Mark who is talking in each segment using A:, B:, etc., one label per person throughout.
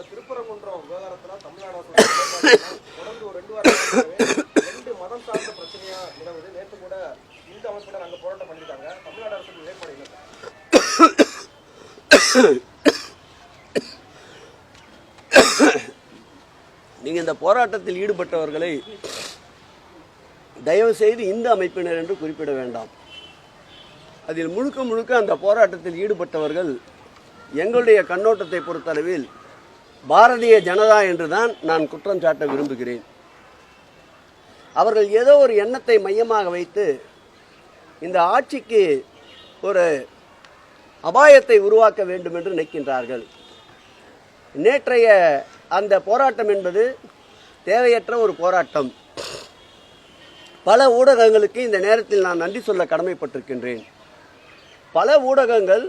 A: திருப்பரங்குன்றம் விவகாரத்துல தமிழ்நாடு தொடர்ந்து ஒரு 2 வாரம் 2 மதம் சார்ந்த பிரச்சனையா நிலவுது. நேற்று கூட இந்த அமைப்பினர் அங்க போராட்டம் பண்ணிருக்காங்க. தமிழ்நாடு அரசு நிலைப்பாடு என்ன?
B: நீங்க இந்த போராட்டத்தில் ஈடுபட்டவர்களை தயவு செய்து இந்த அமைப்பினர் என்று குறிப்பிட வேண்டாம். அதில் முழுக்க முழுக்க அந்த போராட்டத்தில் ஈடுபட்டவர்கள் எங்களுடைய கண்ணோட்டத்தை பொறுத்தளவில் பாரதிய ஜனதா என்றுதான் நான் குற்றம் சாட்ட விரும்புகிறேன். அவர்கள் ஏதோ ஒரு எண்ணத்தை மையமாக வைத்து இந்த ஆட்சிக்கு ஒரு அபாயத்தை உருவாக்க வேண்டும் என்று நினைக்கின்றார்கள். நேற்றைய அந்த போராட்டம் என்பது தேவையற்ற ஒரு போராட்டம். பல ஊடகங்களுக்கு இந்த நேரத்தில் நான் நன்றி சொல்ல கடமைப்பட்டிருக்கின்றேன். பல ஊடகங்கள்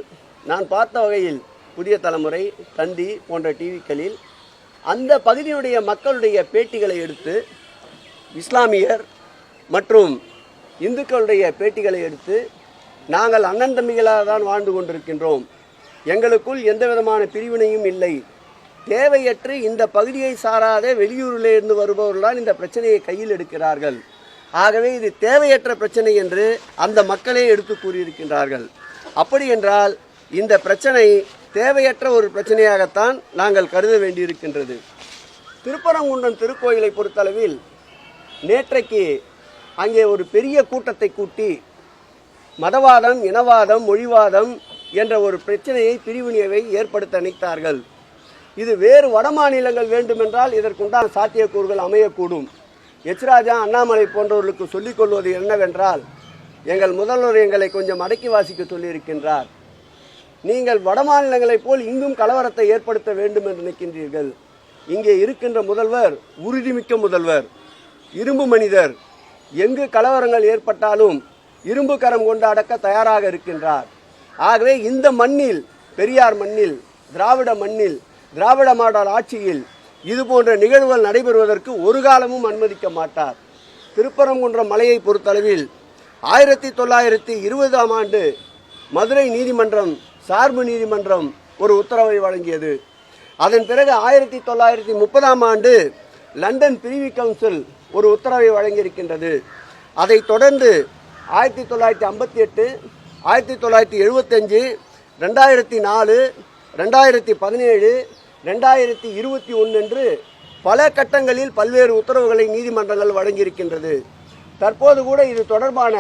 B: நான் பார்த்த வகையில் புதிய தலைமுறை, தந்தி போன்ற டிவிக்களில் அந்த பகுதியினுடைய மக்களுடைய பேட்டிகளை எடுத்து, இஸ்லாமியர் மற்றும் இந்துக்களுடைய பேட்டிகளை எடுத்து, நாங்கள் அண்ணன் தம்பிகளாக தான் வாழ்ந்து கொண்டிருக்கின்றோம், எங்களுக்குள் எந்த விதமான பிரிவினையும் இல்லை, தேவையற்று இந்த பகுதியை சாராத வெளியூரில் இருந்து வருபவர்களால் இந்த பிரச்சனையை கையில் எடுக்கிறார்கள், ஆகவே இது தேவையற்ற பிரச்சனை என்று அந்த மக்களே எடுத்து கூறியிருக்கின்றார்கள். அப்படி என்றால் இந்த பிரச்சனை தேவையற்ற ஒரு பிரச்சனையாகத்தான் நாங்கள் கருத வேண்டியிருக்கின்றது. திருப்பரங்குன்றம் திருக்கோயிலை பொறுத்தளவில் நேற்றைக்கு அங்கே ஒரு பெரிய கூட்டத்தை கூட்டி மதவாதம், இனவாதம், மொழிவாதம் என்ற ஒரு பிரச்சனையை, பிரிவினையை ஏற்படுத்த நினைத்தார்கள். இது வேறு வட மாநிலங்கள் வேண்டுமென்றால் இதற்குண்டான சாத்தியக்கூறுகள் அமையக்கூடும். எச் ராஜா, அண்ணாமலை போன்றவர்களுக்கு சொல்லிக் கொள்வது என்னவென்றால், எங்கள் முதல்வர் எங்களை கொஞ்சம் அடக்கி வாசிக்க சொல்லியிருக்கின்றார். நீங்கள் வட மாநிலங்களைப் போல் இங்கும் கலவரத்தை ஏற்படுத்த வேண்டும் என்று நினைக்கின்றீர்கள். இங்கே இருக்கின்ற முதல்வர் உறுதிமிக்க முதல்வர், இரும்பு மனிதர். எங்கு கலவரங்கள் ஏற்பட்டாலும் இரும்பு கரம் கொண்டு அடக்க தயாராக இருக்கின்றார். ஆகவே இந்த மண்ணில், பெரியார் மண்ணில், திராவிட மண்ணில், திராவிட மாடல் ஆட்சியில் இது போன்ற நிகழ்வுகள் நடைபெறுவதற்கு ஒரு காலமும் அனுமதிக்க மாட்டார். திருப்பரங்குன்றம் மலையை பொறுத்தளவில் 1920ஆம் ஆண்டு மதுரை நீதிமன்றம், சார்பு நீதிமன்றம் ஒரு உத்தரவை வழங்கியது. அதன் பிறகு 1930ஆம் ஆண்டு லண்டன் பிரிவி கவுன்சில் ஒரு உத்தரவை வழங்கியிருக்கின்றது. அதைத் தொடர்ந்து 1958, 1975, 2004, 2017, 2021 என்று பல கட்டங்களில் பல்வேறு உத்தரவுகளை நீதிமன்றங்கள் வழங்கியிருக்கின்றது. தற்போது கூட இது தொடர்பான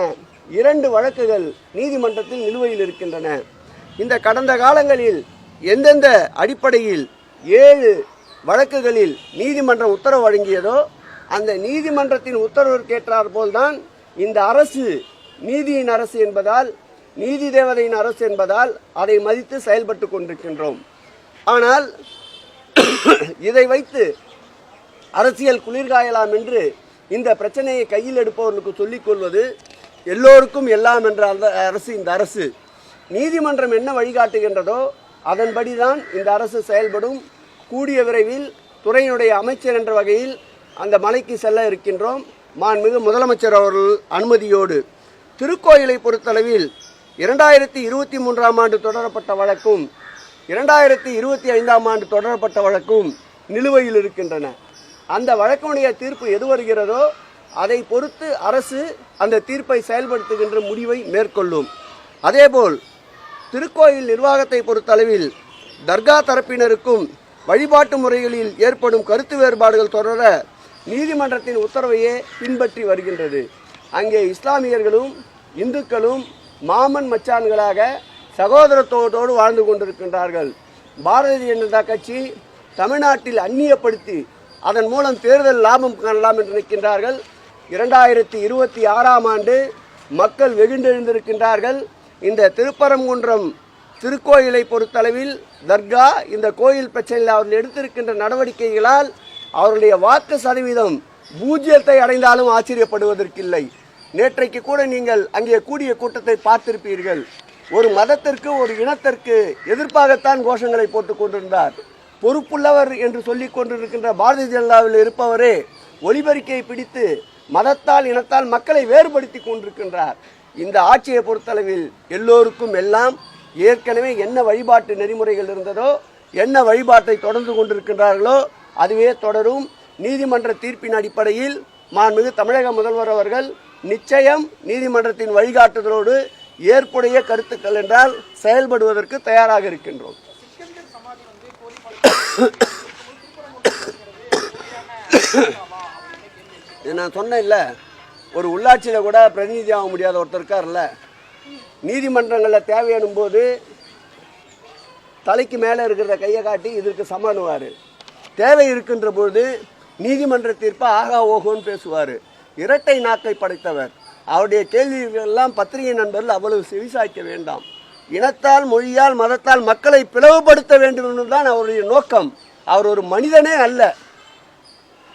B: 2 வழக்குகள் நீதிமன்றத்தில் நிலுவையில் இருக்கின்றன. இந்த கடந்த காலங்களில் எந்தெந்த அடிப்படையில் 7 வழக்குகளில் நீதிமன்றம் உத்தரவு வழங்கியதோ அந்த நீதிமன்றத்தின் உத்தரவிற்கேற்றார் போல்தான் இந்த அரசு நீதியின் அரசு என்பதால், நீதி தேவதையின் அரசு என்பதால் அதை மதித்து செயல்பட்டு கொண்டிருக்கின்றோம். ஆனால் இதை வைத்து அரசியல் குளிர்காயலாம் என்று இந்த பிரச்சனையை கையில் எடுப்பவர்களுக்கு சொல்லிக் கொள்வது எல்லோருக்கும் எல்லாம் என்ற அரசு இந்த அரசு. நீதிமன்றம் என்ன வழிகாட்டுகின்றதோ அதன்படிதான் இந்த அரசு செயல்படும். கூடிய விரைவில் துறையினுடைய அமைச்சர் என்ற வகையில் அந்த மலைக்கு செல்ல இருக்கின்றோம், மாண்புமிகு முதலமைச்சர் அவர்கள் அனுமதியோடு. திருக்கோயிலை பொறுத்தளவில் 2023ஆம் ஆண்டு தொடரப்பட்ட வழக்கும் 2025ஆம் ஆண்டு தொடரப்பட்ட வழக்கும் நிலுவையில் இருக்கின்றன. அந்த வழக்கினுடைய தீர்ப்பு எது வருகிறதோ அதை பொறுத்து அரசு அந்த தீர்ப்பை செயல்படுத்துகின்ற முடிவை மேற்கொள்ளும். அதேபோல் திருக்கோயில் நிர்வாகத்தை பொறுத்தளவில் தர்கா தரப்பினருக்கும் வழிபாட்டு முறைகளில் ஏற்படும் கருத்து வேறுபாடுகள் தொடர நீதிமன்றத்தின் உத்தரவையே பின்பற்றி வருகின்றது. அங்கே இஸ்லாமியர்களும் இந்துக்களும் மாமன் மச்சான்களாக சகோதரத்தோடு வாழ்ந்து கொண்டிருக்கின்றார்கள். பாரதிய ஜனதா கட்சி தமிழ்நாட்டில் அந்நியப்படுத்தி அதன் மூலம் தேர்தல் லாபம் காணலாம் என்று நினைக்கின்றார்கள். 2026ஆம் ஆண்டு மக்கள் வெகுண்டெழுந்திருக்கின்றார்கள். இந்த திருப்பரங்குன்றம் திருக்கோயிலை பொறுத்தளவில் தர்கா, இந்த கோயில் பிரச்சனையில் அவர்கள் எடுத்திருக்கின்ற நடவடிக்கைகளால் அவருடைய வாக்கு சதவீதம் 0 அடைந்தாலும் ஆச்சரியப்படுவதற்கில்லை. நேற்றைக்கு கூட நீங்கள் அங்கே கூடிய கூட்டத்தை பார்த்திருப்பீர்கள். ஒரு மதத்திற்கு, ஒரு இனத்திற்கு எதிர்ப்பாகத்தான் கோஷங்களை போட்டுக் கொண்டிருந்தார். பொறுப்புள்ளவர் என்று சொல்லிக் கொண்டிருக்கின்ற பாரதிய ஜனதாவில் இருப்பவரே ஒலிபெருக்கியை பிடித்து மதத்தால், இனத்தால் மக்களை வேறுபடுத்தி கொண்டிருக்கின்றார். இந்த ஆட்சியை பொறுத்தளவில் எல்லோருக்கும் எல்லாம், ஏற்கனவே என்ன வழிபாட்டு நெறிமுறைகள் இருந்ததோ என்ன வழிபாட்டை தொடர்ந்து கொண்டிருக்கின்றார்களோ அதுவே தொடரும். நீதிமன்ற தீர்ப்பின் அடிப்படையில் மாண்புமிகு தமிழக முதல்வர் அவர்கள் நிச்சயம் நீதிமன்றத்தின் வழிகாட்டுதலோடு ஏற்புடைய கருத்துக்கள் என்றால் செயல்படுவதற்கு தயாராக இருக்கின்றோம். நான் சொன்னேன் இல்லை, ஒரு உள்ளாட்சியில் கூட பிரதிநிதி ஆக முடியாத ஒருத்தர் இருக்கார்ல, நீதிமன்றங்களில் தேவையானும் போது தலைக்கு மேலே இருக்கிற கையை காட்டி இதற்கு சமானுவார். தேவை இருக்கின்ற பொழுது நீதிமன்ற தீர்ப்பை ஆகா ஓகோன்னு பேசுவார். இரட்டை நாக்கை படைத்தவர். அவருடைய கேள்விகளெல்லாம் பத்திரிகை நண்பர்கள் அவ்வளவு செவிசாய்க்க வேண்டாம். இனத்தால், மொழியால், மதத்தால் மக்களை பிளவுபடுத்த வேண்டும் என்பதுதான் அவருடைய நோக்கம். அவர் ஒரு மனிதனே அல்ல.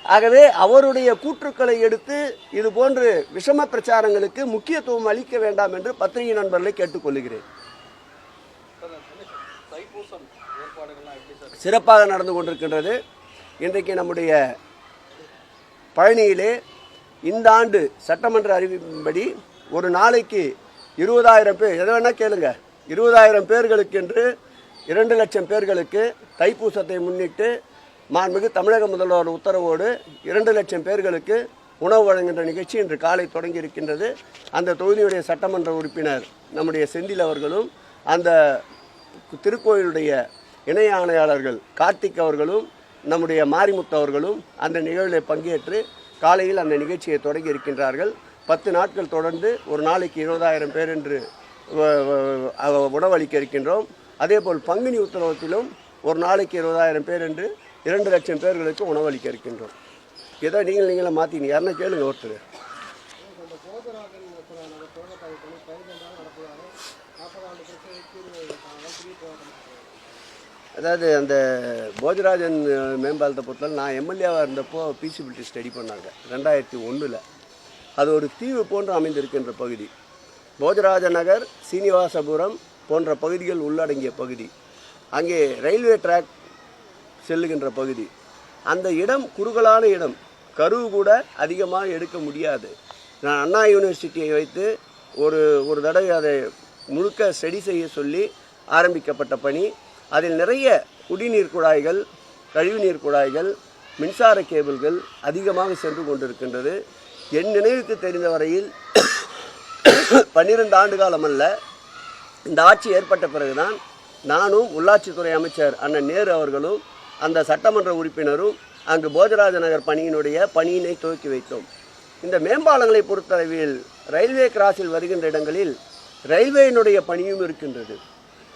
B: ஆகவே அவருடைய கூற்றுக்களை எடுத்து இது போன்று விஷம பிரச்சாரங்களுக்கு முக்கியத்துவம் அளிக்க வேண்டாம் என்று பத்திரிகை நண்பர்களை கேட்டுக்கொள்கிறேன். சிறப்பாக நடந்து கொண்டிருக்கின்றது. இன்றைக்கு நம்முடைய பழனியிலே இந்த ஆண்டு சட்டமன்ற அறிவிப்பின்படி ஒரு நாளைக்கு 20,000 பேர், எதை வேணால் கேளுங்க, 20,000 பேர்களுக்கு என்று 2 லட்சம் பேர்களுக்கு தைப்பூசத்தை முன்னிட்டு மாண்புமிகு தமிழக முதல்வர் உத்தரவோடு 2 லட்சம் பேர்களுக்கு உணவு வழங்குகின்ற நிகழ்ச்சி இன்று காலை தொடங்கி இருக்கின்றது. அந்த தொகுதியுடைய சட்டமன்ற உறுப்பினர் நம்முடைய செந்தில் அவர்களும் அந்த திருக்கோயிலுடைய இணை ஆணையாளர்கள் கார்த்திக் அவர்களும் நம்முடைய மாரிமுத்து அவர்களும் அந்த நிகழ்வில் பங்கேற்று காலையில் அந்த நிகழ்ச்சியை தொடங்கி இருக்கின்றார்கள். 10 நாட்கள் தொடர்ந்து ஒரு நாளைக்கு 20,000 பேர் என்று உணவளிக்க இருக்கின்றோம். அதேபோல் பங்குனி உத்தரவத்திலும் ஒரு நாளைக்கு 20,000 பேர் என்று 2 லட்சம் பேர்களுக்கு உணவளிக்க இருக்கின்றோம். ஏதோ நீங்களே மாற்றிங்க, யாருன்னா கேளுங்க ஒருத்தர். அதாவது அந்த போஜராஜன் மேம்பாலத்தை பொறுத்தவரை நான் எம்எல்ஏவாக இருந்தப்போ பீசிபிலிட்டி ஸ்டடி பண்ணாங்க 2001. அது ஒரு தீவு போன்று அமைந்திருக்கின்ற பகுதி. போஜராஜ நகர், சீனிவாசபுரம் போன்ற பகுதிகள் உள்ளடங்கிய பகுதி. அங்கே ரயில்வே ட்ராக் செல்லுகின்ற பகுதி. அந்த இடம் குறுகலான இடம், கருவு கூட அதிகமாக எடுக்க முடியாது. நான் அண்ணா யூனிவர்சிட்டியை வைத்து ஒரு தடவை அதை முழுக்க ஸ்டடி செய்ய சொல்லி ஆரம்பிக்கப்பட்ட பணி. அதில் நிறைய குடிநீர் குழாய்கள், கழிவுநீர் குழாய்கள், மின்சார கேபிள்கள் அதிகமாக சென்று கொண்டிருக்கின்றது. என் நினைவுக்கு தெரிந்த வரையில் 12 ஆண்டு காலம் அல்ல, இந்த ஆட்சி ஏற்பட்ட பிறகுதான் நானும் உள்ளாட்சித்துறை அமைச்சர் அண்ணன் நேரு அவர்களும் அந்த சட்டமன்ற உறுப்பினரும் அங்கு போஜராஜ நகர் பணியினை துவக்கி வைத்தோம். இந்த மேம்பாலங்களை பொறுத்தளவில் ரயில்வே கிராஸில் வருகின்ற இடங்களில் ரயில்வேயினுடைய பணியும் இருக்கின்றது.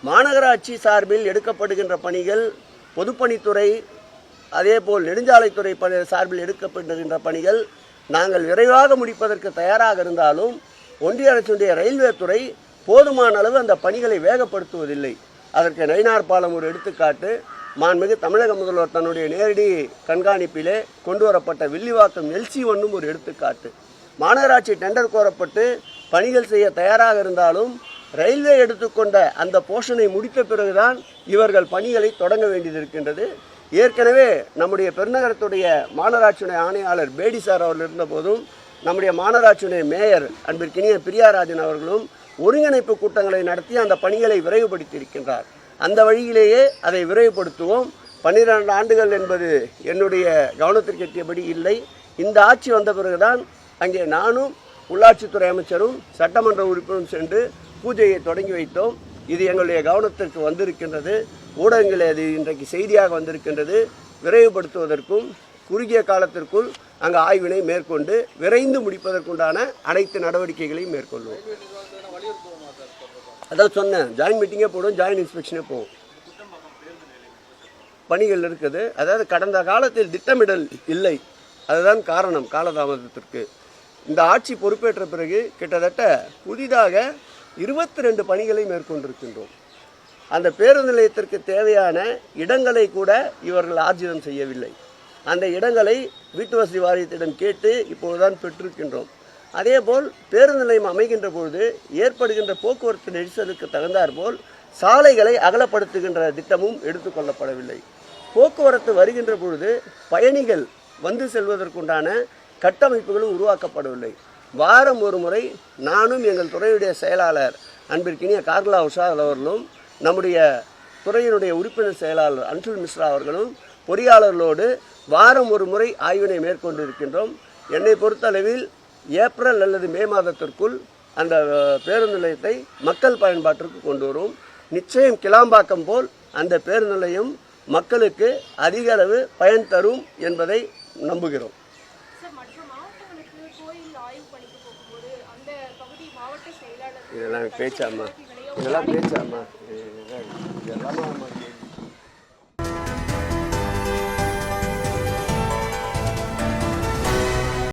B: மாநகராட்சி சார்பில் எடுக்கப்படுகின்ற பணிகள், பொதுப்பணித்துறை அதேபோல் நெடுஞ்சாலைத்துறை சார்பில் எடுக்கப்படுகின்ற பணிகள் நாங்கள் விரைவாக முடிப்பதற்கு தயாராக இருந்தாலும் ஒன்றிய அரசுடைய ரயில்வே துறை போதுமான அளவு அந்த பணிகளை வேகப்படுத்துவதில்லை. அதற்கு நயினார் பாலம் ஒரு எடுத்துக்காட்டு. மாண்புமிகு தமிழக முதல்வர் தன்னுடைய நேரடி கண்காணிப்பிலே கொண்டு வரப்பட்ட வில்லிவாக்கம் LC1 ஒரு எடுத்துக்காட்டு. மாநகராட்சி டெண்டர் கோரப்பட்டு பணிகள் செய்ய தயாராக இருந்தாலும் ரயில்வே எடுத்துக்கொண்ட அந்த போர்ஷனை முடித்த பிறகுதான் இவர்கள் பணிகளை தொடங்க வேண்டியது இருக்கின்றது. ஏற்கனவே நம்முடைய பெருநகரத்துடைய மாநகராட்சியுடைய ஆணையாளர் பேடி சார் அவர்கள் இருந்தபோதும் நம்முடைய மாநகராட்சியுடைய மேயர் அன்பிற்கினிய பிரியாராஜன் அவர்களும் ஒருங்கிணைப்பு கூட்டங்களை நடத்தி அந்த பணிகளை விரைவுபடுத்தி இருக்கின்றார். அந்த வழியிலேயே அதை விரைவுபடுத்துவோம். 12 ஆண்டுகள் என்பது என்னுடைய கவனத்திற்கு எட்டியபடி இல்லை. இந்த ஆட்சி வந்த பிறகுதான் அங்கே நானும் உள்ளாட்சித்துறை அமைச்சரும் சட்டமன்ற உறுப்பினரும் சென்று பூஜையை தொடங்கி வைத்தோம். இது எங்களுடைய கவனத்திற்கு வந்திருக்கின்றது. ஊடகங்களில் அது இன்றைக்கு செய்தியாக வந்திருக்கின்றது. விரைவுபடுத்துவதற்கும் குறுகிய காலத்திற்குள் அங்கே ஆய்வினை மேற்கொண்டு விரைந்து முடிப்பதற்குண்டான அனைத்து நடவடிக்கைகளையும் மேற்கொள்வோம். அதான் சொன்னேன், ஜாயின் மீட்டிங்கே போடும், ஜாயின் இன்ஸ்பெக்ஷனே போகும். பணிகள் இருக்குது. அதாவது கடந்த காலத்தில் திட்டமிடல் இல்லை, அதுதான் காரணம் காலதாமதத்திற்கு. இந்த ஆட்சி பொறுப்பேற்ற பிறகு கிட்டத்தட்ட புதிதாக 22 பணிகளை மேற்கொண்டிருக்கின்றோம். அந்த பேருந்து நிலையத்திற்கு தேவையான இடங்களை கூட இவர்கள் ஆர்ஜிதம் செய்யவில்லை. அந்த இடங்களை வீட்டு வசதி வாரியத்திடம் கேட்டு இப்போதுதான் பெற்றிருக்கின்றோம். அதேபோல் பேருந்து நிலையம் அமைகின்ற பொழுது ஏற்படுகின்ற போக்குவரத்து நெரிசலுக்கு தகுந்தாற்போல் சாலைகளை அகலப்படுத்துகின்ற திட்டமும் எடுத்துக்கொள்ளப்படவில்லை. போக்குவரத்து வருகின்ற பொழுது பயணிகள் வந்து செல்வதற்குண்டான கட்டமைப்புகளும் உருவாக்கப்படவில்லை. வாரம் ஒரு முறை நானும் எங்கள் துறையுடைய செயலாளர் அன்பிற்கினிய கார்லா உஷா அவர்களும் நம்முடைய துறையினுடைய உறுப்பினர் செயலாளர் அன்சுல் மிஸ்ரா அவர்களும் பொறியாளர்களோடு வாரம் ஒரு முறை ஆய்வினை மேற்கொண்டிருக்கின்றோம். என்னை பொறுத்தளவில் ஏப்ரல் அல்லது மே மாதத்திற்குள் அந்த பேருந்து நிலையத்தை மக்கள் பயன்பாட்டிற்கு கொண்டு வரும். நிச்சயம் கிளாம்பாக்கம் போல் அந்த பேருந்து நிலையம் மக்களுக்கு அதிக அளவு பயன் தரும் என்பதை நம்புகிறோம். இதெல்லாம் பேச்சாமா, இதெல்லாம்